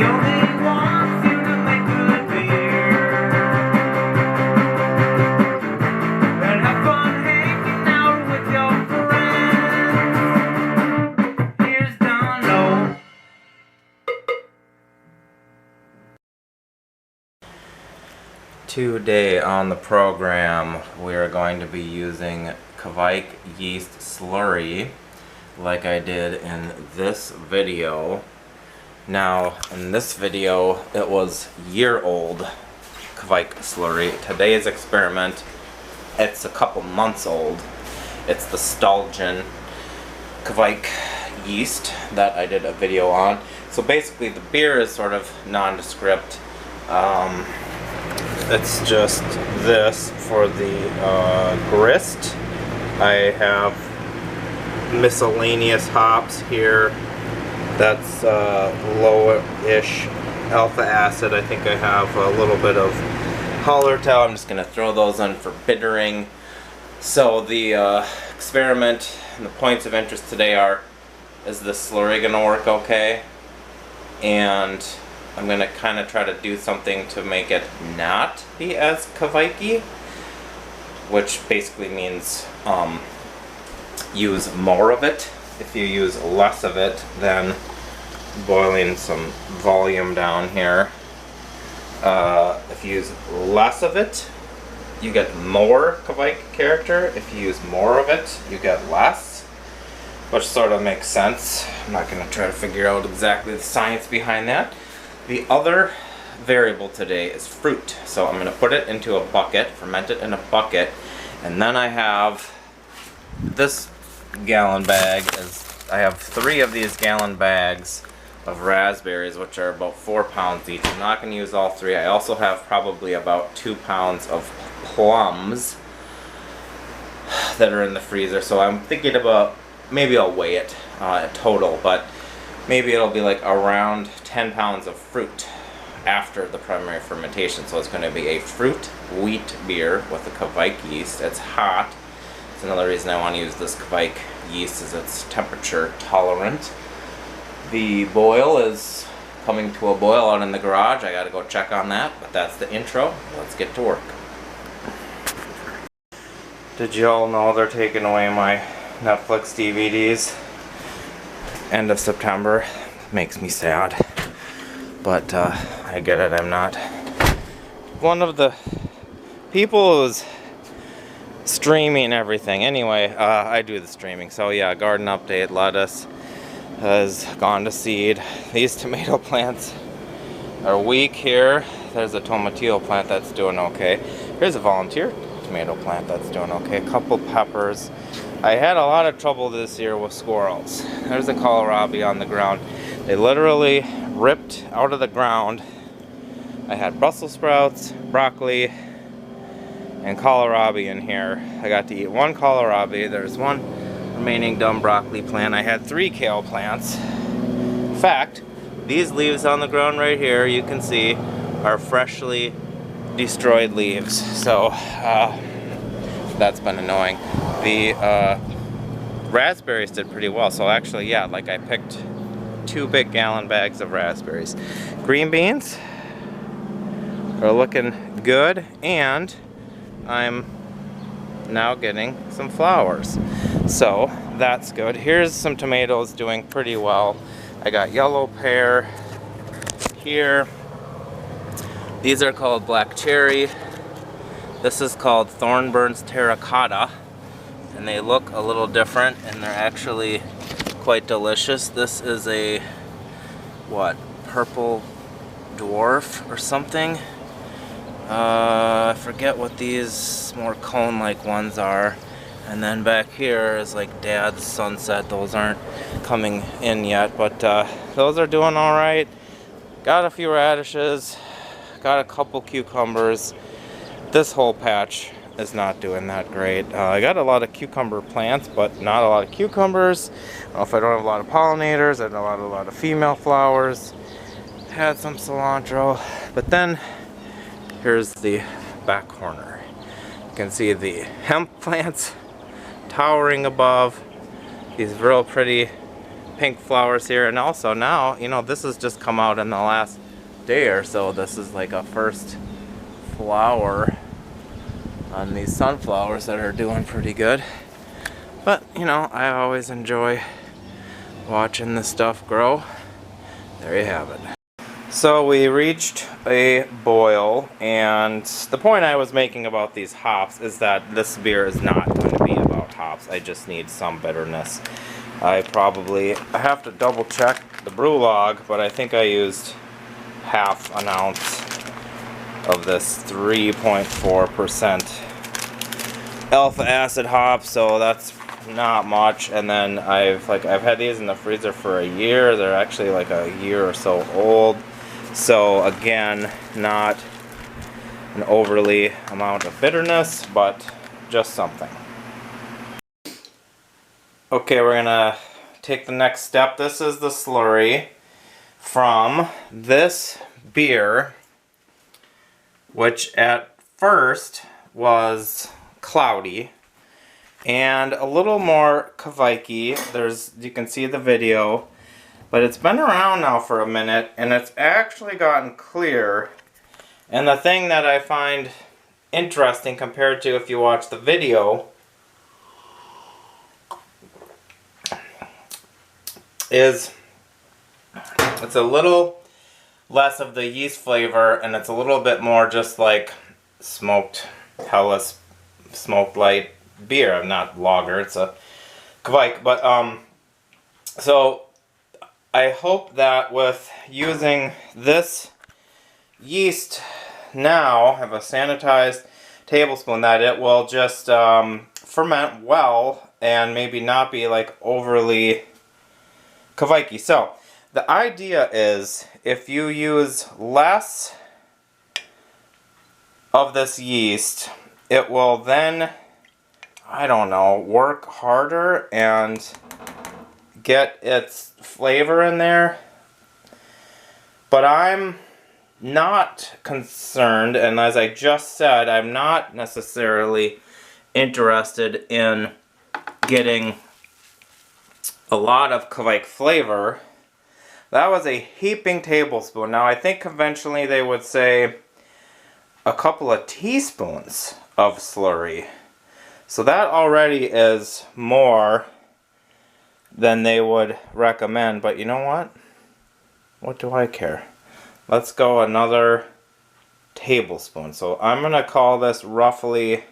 only wants you to make good beer and have fun hanging out with your friends. Here's Dono. Today on the program, we are going to be using Kvike yeast slurry like I did in this video. Now, in this video, it was year-old Kvike slurry. Today's experiment, it's a couple months old. It's the Stalgen Kvike yeast that I did a video on. So basically, the beer is sort of nondescript. It's just this for the grist. I have miscellaneous hops here. That's low-ish alpha acid. I think I have a little bit of Hallertau. I'm just going to throw those in for bittering. So the experiment and the points of interest today are, is this slurry going to work okay? And I'm going to kind of try to do something to make it not be as Kvike-y, which basically means use more of it. If you use less of it, then boiling some volume down here. If you use less of it, you get more Kvike character. If you use more of it, you get less, which sort of makes sense. I'm not going to try to figure out exactly the science behind that. The other variable today is fruit. So I'm going to put it into a bucket, ferment it in a bucket, and then I have this gallon bag. I have 3 of these gallon bags of raspberries, which are about 4 pounds each. I'm not going to use all 3. I also have probably about 2 pounds of plums that are in the freezer. So I'm thinking about, maybe I'll weigh it total, but maybe it'll be like around 10 pounds of fruit after the primary fermentation. So it's going to be a fruit wheat beer with the Kvike yeast. It's hot. It's another reason I want to use this Kvike yeast, is it's temperature tolerant. The boil is coming to a boil out in the garage. I gotta go check on that, but that's the intro. Let's get to work. Did you all know they're taking away my Netflix DVDs? End of September. Makes me sad, but I get it. I'm not one of the people who's streaming everything. Anyway, I do the streaming. So yeah, garden update. Lettuce has gone to seed. These tomato plants are weak here. There's a tomatillo plant that's doing okay. Here's a volunteer tomato plant that's doing okay. A couple peppers. I had a lot of trouble this year with squirrels. There's a kohlrabi on the ground. They literally ripped out of the ground. I had Brussels sprouts, broccoli, and kohlrabi in here. I got to eat 1 kohlrabi. There's 1 remaining dumb broccoli plant. I had 3 kale plants. In fact, these leaves on the ground right here, you can see, are freshly destroyed leaves. So that's been annoying. The raspberries did pretty well. So actually, yeah, like I picked 2 big gallon bags of raspberries. Green beans are looking good, and I'm now getting some flowers. So that's good. Here's some tomatoes doing pretty well. I got yellow pear here. These are called black cherry. This is called Thornburn's terracotta, and they look a little different, and they're actually quite delicious. This is a, what, purple dwarf or something. I forget what these more cone-like ones are. And then back here is like Dad's sunset. Those aren't coming in yet, but those are doing all right. Got a few radishes, got a couple cucumbers. This whole patch is not doing that great. I got a lot of cucumber plants, but not a lot of cucumbers. If I don't have a lot of pollinators, I don't have a lot of female flowers. Had some cilantro, but then here's the back corner. You can see the hemp plants towering above. These real pretty pink flowers here. And also now, you know, this has just come out in the last day or so. This is like a first flower on these sunflowers that are doing pretty good. But, you know, I always enjoy watching this stuff grow. There you have it. So we reached a boil, and the point I was making about these hops is that this beer is not going to be about hops. I just need some bitterness. I have to double check the brew log, but I think I used half an ounce of this 3.4% alpha acid hop, so that's not much. And then I've had these in the freezer for a year. They're actually like a year or so old. So again, not an overly amount of bitterness, but just something. Okay, we're gonna take the next step. This is the slurry from this beer, which at first was cloudy and a little more kvaiki. You can see the video, but it's been around now for a minute and it's actually gotten clear. And the thing that I find interesting compared to if you watch the video is it's a little less of the yeast flavor and it's a little bit more just like smoked Helles smoked light beer, not lager, it's a kvaik. But so I hope that with using this yeast now, have a sanitized tablespoon, that it will just ferment well and maybe not be like overly kvaiki. So the idea is if you use less of this yeast, it will then, I don't know, work harder and get its flavor in there. But I'm not concerned, and as I just said, I'm not necessarily interested in getting a lot of kvaik flavor. That was a heaping tablespoon. Now I think conventionally they would say a couple of teaspoons of slurry. So that already is more than they would recommend, but you know what? What do I care? Let's go another tablespoon. So I'm gonna call this roughly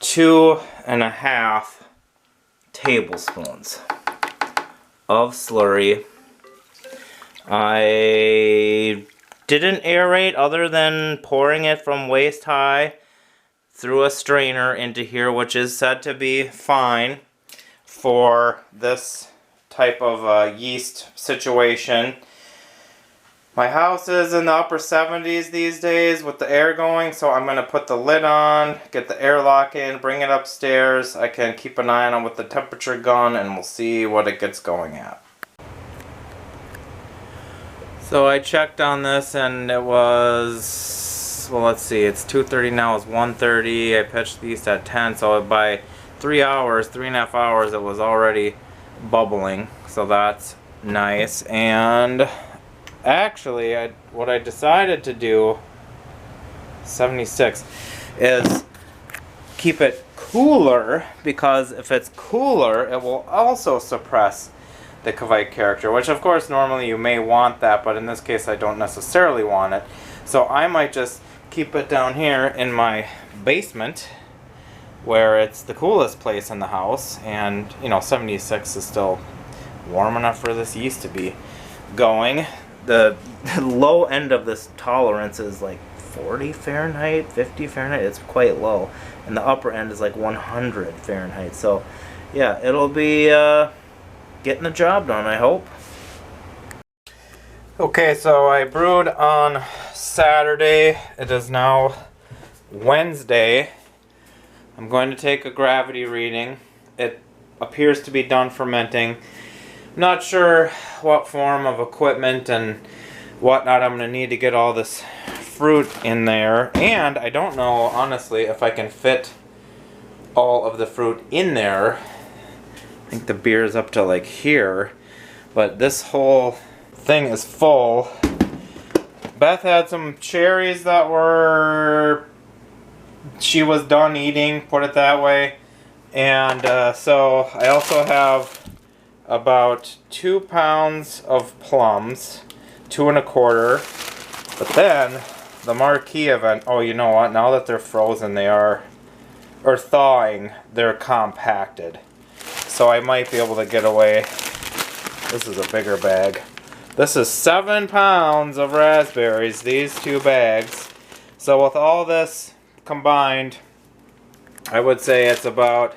2.5 tablespoons of slurry. I didn't aerate other than pouring it from waist high through a strainer into here, which is said to be fine for this type of yeast situation. My house is in the upper 70s these days with the air going, so I'm going to put the lid on, get the airlock in, bring it upstairs. I can keep an eye on it with the temperature gun and we'll see what it gets going at. So I checked on this and it was, well, let's see, it's 2:30 now, it's 1:30. I pitched the yeast at 10, so by 3.5 hours, it was already bubbling. So that's nice. And actually, what I decided to do, 76, is keep it cooler, because if it's cooler, it will also suppress the kvaik character, which of course normally you may want that, but in this case I don't necessarily want it. So I might just keep it down here in my basement, where it's the coolest place in the house, and you know, 76 is still warm enough for this yeast to be going. The low end of this tolerance is like 40 Fahrenheit, 50 Fahrenheit. It's quite low, and the upper end is like 100 Fahrenheit. So yeah, it'll be getting the job done, I hope. Okay, so I brewed on Saturday. It is now Wednesday. I'm going to take a gravity reading. It appears to be done fermenting. Not sure what form of equipment and whatnot I'm going to need to get all this fruit in there. And I don't know, honestly, if I can fit all of the fruit in there think the beer is up to like here, but this whole thing is full. Beth had some cherries that she was done eating, put it that way. And so I also have about 2 pounds of plums, 2 1/4. But then the marquee event, oh, you know what? Now that they're frozen, or thawing, they're compacted. So I might be able to get away. This is a bigger bag. This is 7 pounds of raspberries, these 2 bags. So with all this combined, I would say it's about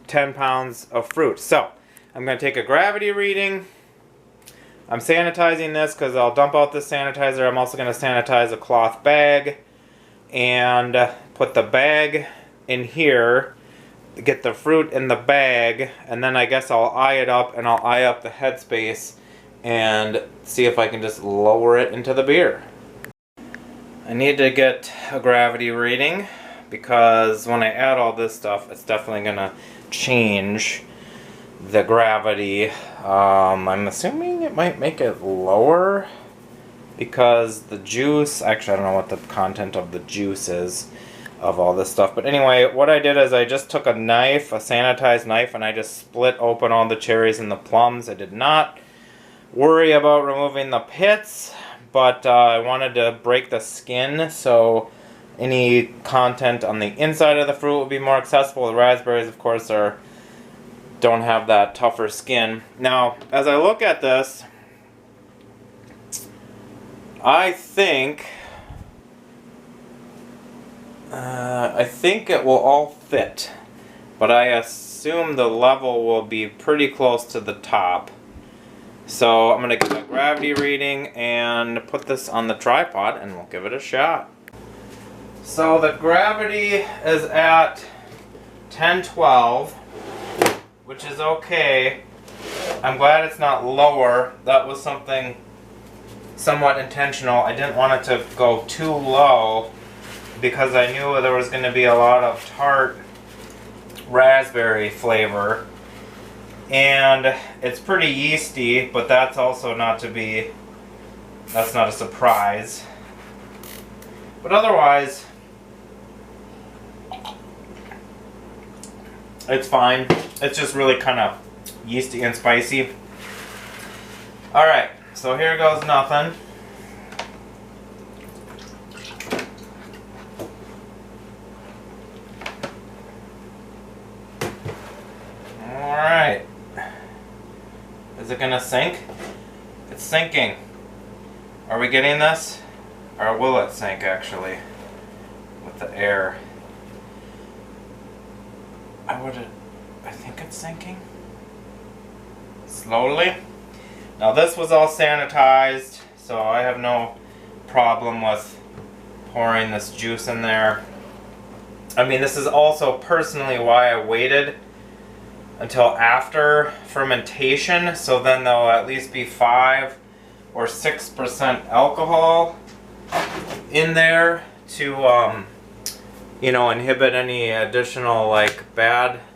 10 pounds of fruit. So I'm going to take a gravity reading. I'm sanitizing this because I'll dump out this sanitizer. I'm also going to sanitize a cloth bag and put the bag in here, get the fruit in the bag, and then I guess I'll eye it up, and I'll eye up the headspace and see if I can just lower it into the beer. I need to get a gravity reading because when I add all this stuff, it's definitely going to change the gravity. I'm assuming it might make it lower because the juice, actually I don't know what the content of the juice is of all this stuff, but anyway, what I did is I just took a knife, a sanitized knife, and I just split open all the cherries and the plums. I did not worry about removing the pits, but I wanted to break the skin so any content on the inside of the fruit would be more accessible. The raspberries, of course, don't have that tougher skin. Now, as I look at this, I think it will all fit, but I assume the level will be pretty close to the top. So I'm going to get a gravity reading and put this on the tripod and we'll give it a shot. So the gravity is at 1012, which is okay. I'm glad it's not lower. That was something somewhat intentional. I didn't want it to go too low because I knew there was going to be a lot of tart raspberry flavor. And it's pretty yeasty, but that's also that's not a surprise. But otherwise, it's fine. It's just really kind of yeasty and spicy. Alright, so here goes nothing. Alright. Is it gonna sink? It's sinking. Are we getting this? Or will it sink actually? With the air. I think it's sinking. Slowly. Now this was all sanitized, so I have no problem with pouring this juice in there. I mean, this is also personally why I waited until after fermentation, so then there'll at least be 5 or 6% alcohol in there to you know, inhibit any additional like baddies.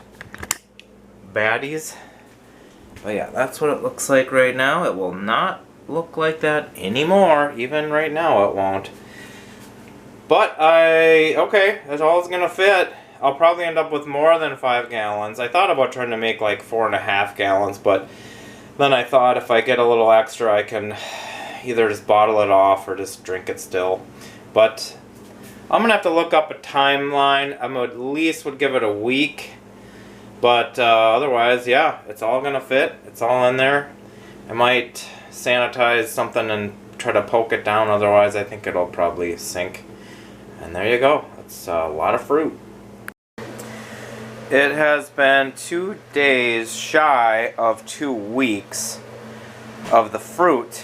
But yeah, that's what it looks like right now. It will not look like that anymore. Even right now it won't. But okay, that's all it's gonna fit. I'll probably end up with more than 5 gallons. I thought about trying to make like 4.5 gallons, but then I thought if I get a little extra, I can either just bottle it off or just drink it still. But I'm gonna have to look up a timeline. I at least would give it a week. But otherwise, yeah, it's all gonna fit. It's all in there. I might sanitize something and try to poke it down. Otherwise, I think it'll probably sink. And there you go. It's a lot of fruit. It has been 2 days shy of 2 weeks of the fruit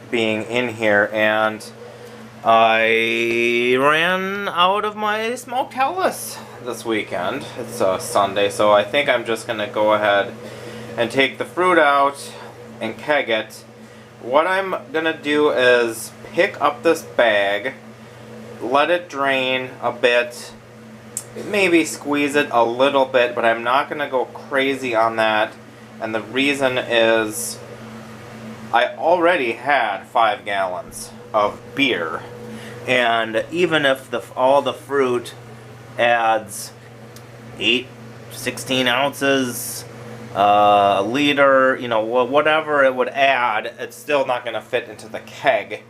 being in here, and I ran out of my smoked Hellas this weekend. It's a Sunday, so I think I'm just going to go ahead and take the fruit out and keg it. What I'm going to do is pick up this bag, let it drain a bit, maybe squeeze it a little bit, but I'm not going to go crazy on that. And the reason is I already had 5 gallons of beer. And even if all the fruit adds 16 ounces, a liter, you know, whatever it would add, it's still not going to fit into the keg.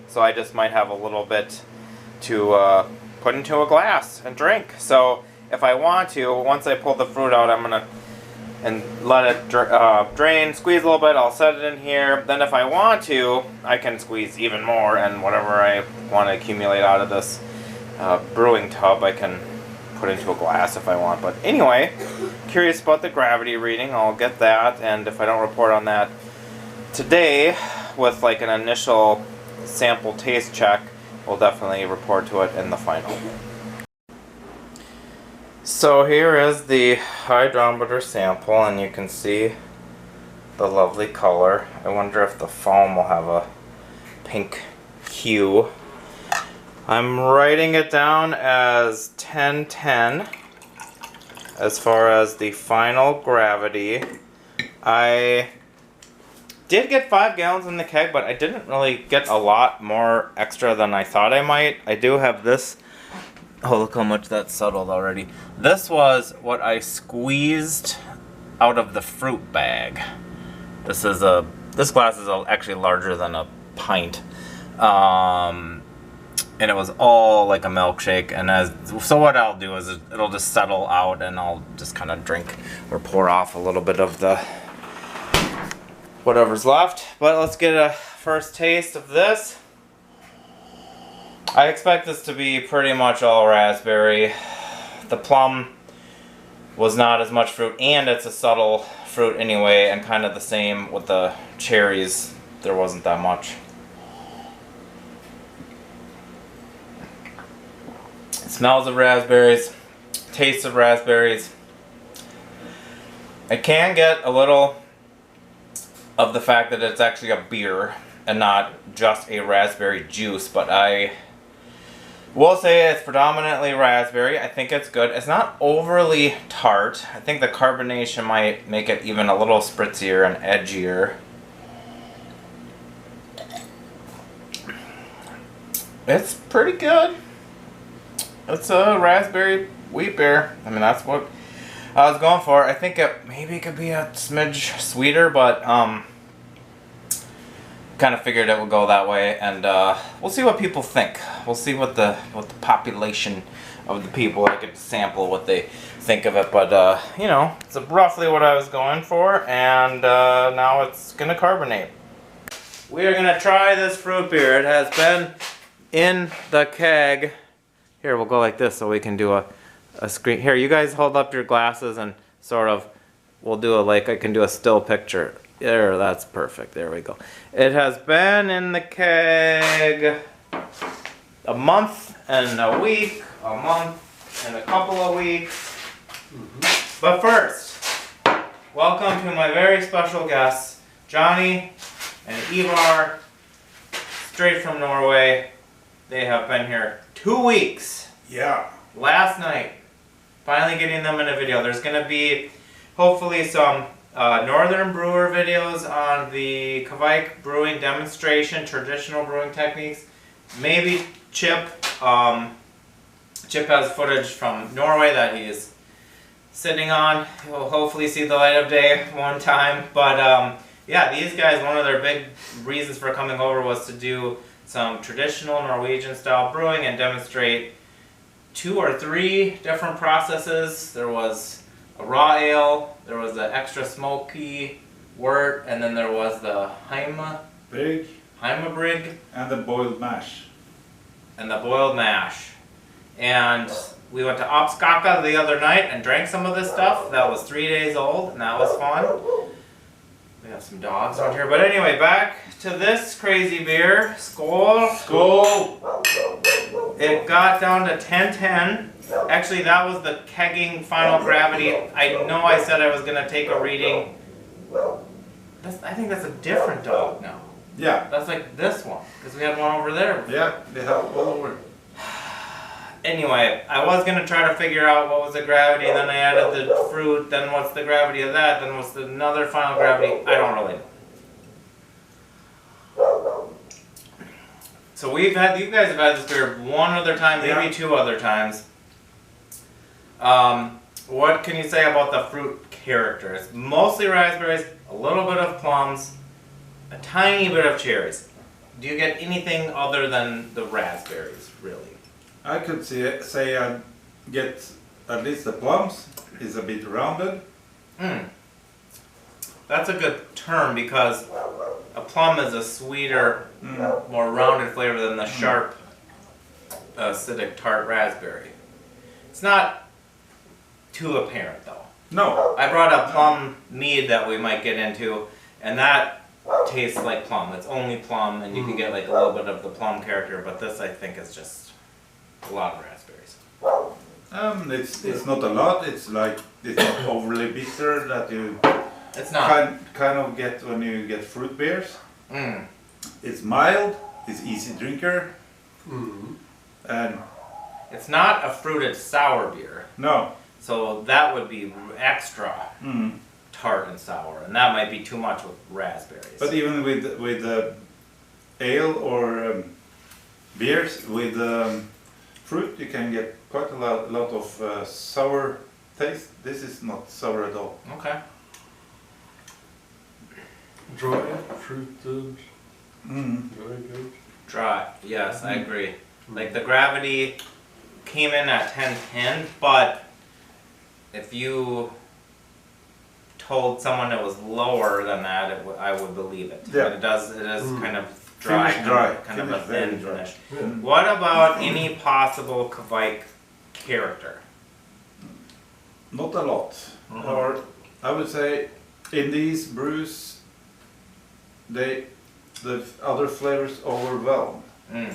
So I just might have a little bit to put into a glass and drink. So if I want to, once I pull the fruit out, I'm going to let it drain, squeeze a little bit, I'll set it in here. Then if I want to, I can squeeze even more, and whatever I want to accumulate out of this brewing tub, I can put into a glass if I want. But anyway, curious about the gravity reading, I'll get that, and if I don't report on that today with like an initial sample taste check, we'll definitely report to it in the final. So here is the hydrometer sample, and you can see the lovely color. I wonder if the foam will have a pink hue. I'm writing it down as 1010 as far as the final gravity. I did get 5 gallons in the keg, but I didn't really get a lot more extra than I thought I might. I do have this. Oh, look how much that's settled already. This was what I squeezed out of the fruit bag. This glass is actually larger than a pint. And it was all like a milkshake. And so what I'll do is it'll just settle out, and I'll just kind of drink or pour off a little bit of the whatever's left. But let's get a first taste of this. I expect this to be pretty much all raspberry. The plum was not as much fruit, and it's a subtle fruit anyway, and kind of the same with the cherries. There wasn't that much. It smells of raspberries, tastes of raspberries. I can get a little of the fact that it's actually a beer and not just a raspberry juice, but I will say it's predominantly raspberry. I think it's good. It's not overly tart. I think the carbonation might make it even a little spritzier and edgier. It's pretty good. It's a raspberry wheat beer. I mean, that's what I was going for. I think maybe it could be a smidge sweeter, but kind of figured it would go that way, and we'll see what people think. We'll see what the population of the people that get to sample what they think of it. But you know, it's roughly what I was going for, and now it's gonna carbonate. We are gonna try this fruit beer. It has been in the keg. Here, we'll go like this so we can do a screen. Here, you guys hold up your glasses and sort of, we'll do I can do a still picture. There, that's perfect. There we go. It has been in the keg a month and a week, a month and a couple of weeks. But first, welcome to my very special guests, Johnny and Ivar, straight from Norway. They have been here 2 weeks. Yeah. Last night. Finally getting them in a video. There's going to be hopefully some Northern brewer videos on the Kveik brewing demonstration, traditional brewing techniques. Maybe Chip. Chip has footage from Norway that he is sitting on. He'll hopefully see the light of day one time. But yeah, these guys, one of their big reasons for coming over was to do some traditional Norwegian style brewing and demonstrate 2 or 3 different processes. There was a raw ale, there was the extra smoky wort, and then there was the Heimabrig, and the boiled mash. And the boiled mash. And we went to Oppskaka the other night and drank some of this stuff. That was 3 days old, and that was fun. We have some dogs on here. But anyway, back to this crazy beer. Skål. Skål! It got down to 1010. Actually, that was the kegging final gravity. I know I said I was going to take a reading. I think that's a different dog now. Yeah. That's like this one, because we had one over there. Yeah, they have all over. Anyway, I was gonna try to figure out what was the gravity, then I added the fruit, then what's the gravity of that, then what's another final gravity? I don't really know. So you guys have had this beer one other time, maybe two other times. What can you say about the fruit character? It's mostly raspberries, a little bit of plums, a tiny bit of cherries. Do you get anything other than the raspberries, really? I could say I get at least the plums is a bit rounded. That's a good term because a plum is a sweeter, more rounded flavor than the sharp, acidic tart raspberry. It's not too apparent though. No. I brought a plum mead that we might get into, and that tastes like plum. It's only plum, and you can get like a little bit of the plum character, but this I think is just a lot of raspberries. It's not a lot. It's like it's not overly bitter that you It's not. kind of get when you get fruit beers. Mm. It's mild. It's easy drinker. And It's not a fruited sour beer, no. so that would be extra tart and sour, and that might be too much with raspberries. But even with ale or beers with fruit, you can get quite a lot of sour taste. This is not sour at all. Okay. Dry, fruited, Mm. very good. Dry. Yes, I agree. Like the gravity came in at 1010, but if you told someone it was lower than that, I would believe it. Yeah. But it is kind of dry, Finish dry. kind of a Finish very thin dry. finish. Yeah. What about any possible Kvike character? Not a lot. Or I would say in these brews, the other flavors overwhelm. Mm.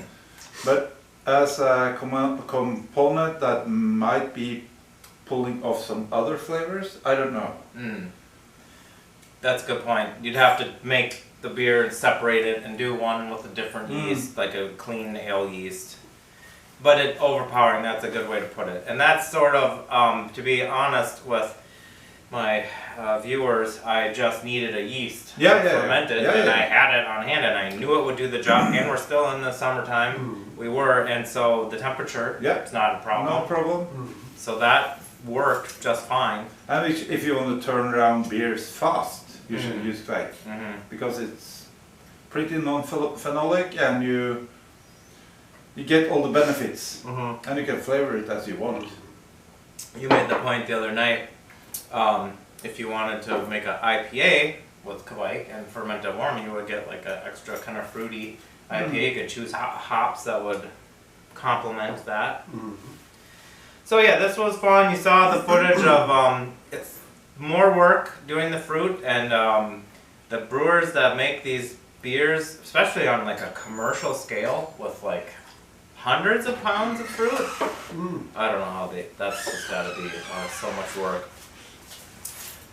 But as a component that might be pulling off some other flavors, I don't know. Mm. That's a good point. You'd have to make the beer and separate it and do one with a different yeast, like a clean ale yeast. But it overpowering, that's a good way to put it. And that's sort of, to be honest with my viewers, I just needed a yeast fermented, and I had it on hand, and I knew it would do the job. And we're still in the summertime. We were, and so the temperature is not a problem. No problem. So that worked just fine. And if you want to turn around beers fast, you should use Kvike. Because it's pretty non-phenolic and you get all the benefits. And you can flavor it as you want. You made the point the other night, if you wanted to make an IPA with Kvike and ferment it warm, you would get like an extra kind of fruity IPA. You could choose hops that would complement that. So yeah, this was fun. You saw the footage of, it's more work doing the fruit, and the brewers that make these beers, especially on like a commercial scale with like hundreds of pounds of fruit, I don't know how that's just gotta be so much work.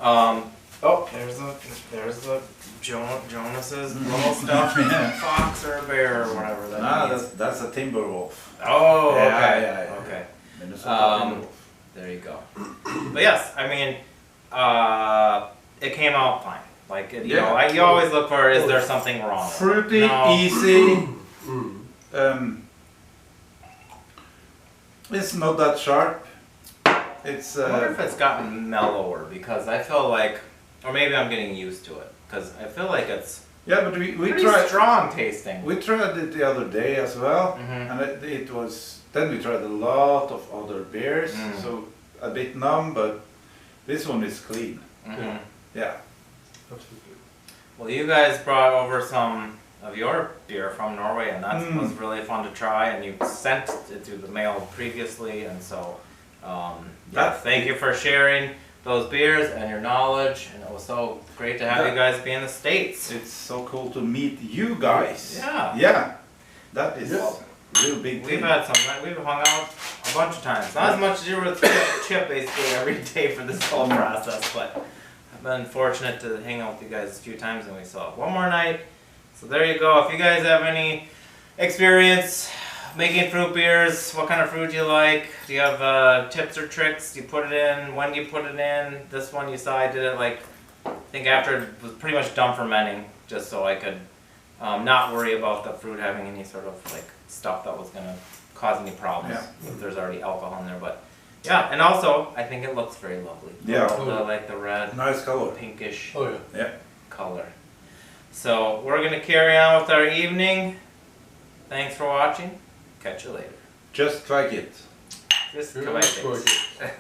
Oh, there's the Jonas's little stuff, fox or a bear or whatever that is. That's a timber wolf. Oh, okay. Yeah. Okay. Minnesota timber wolf. There you go. But yes, I mean, it came out fine. Like, you know, you always look for, is there something wrong? Fruity, No. easy. It's not that sharp. It's I wonder if it's gotten mellower, because I feel like, or maybe I'm getting used to it, because I feel like it's but we pretty tried. strong tasting. We tried it the other day as well, and it was. Then we tried a lot of other beers, so a bit numb, but this one is clean. Yeah. Absolutely. Well, you guys brought over some of your beer from Norway, and that was really fun to try, and you sent it through the mail previously, and so thank you for sharing those beers and your knowledge, and it was so great to have you guys be in the States. It's so cool to meet you guys. Yeah. That is a real big We've thing. we've hung out a bunch of times. Not as much as you were with Chip basically every day for this whole process, but I've been fortunate to hang out with you guys a few times, and we saw one more night. So there you go. If you guys have any experience making fruit beers. What kind of fruit do you like? Do you have tips or tricks? Do you put it in? When do you put it in? This one you saw I did it like, I think after it was pretty much done fermenting, just so I could not worry about the fruit having any sort of like stuff that was gonna cause any problems. Yeah. If there's already alcohol in there, but yeah, and also I think it looks very lovely. Yeah. All the, like the red, Nice color. pinkish Oh yeah. Yeah. color. So we're gonna carry on with our evening. Thanks for watching. Catch you later. Just try it. Just Yeah, come try it.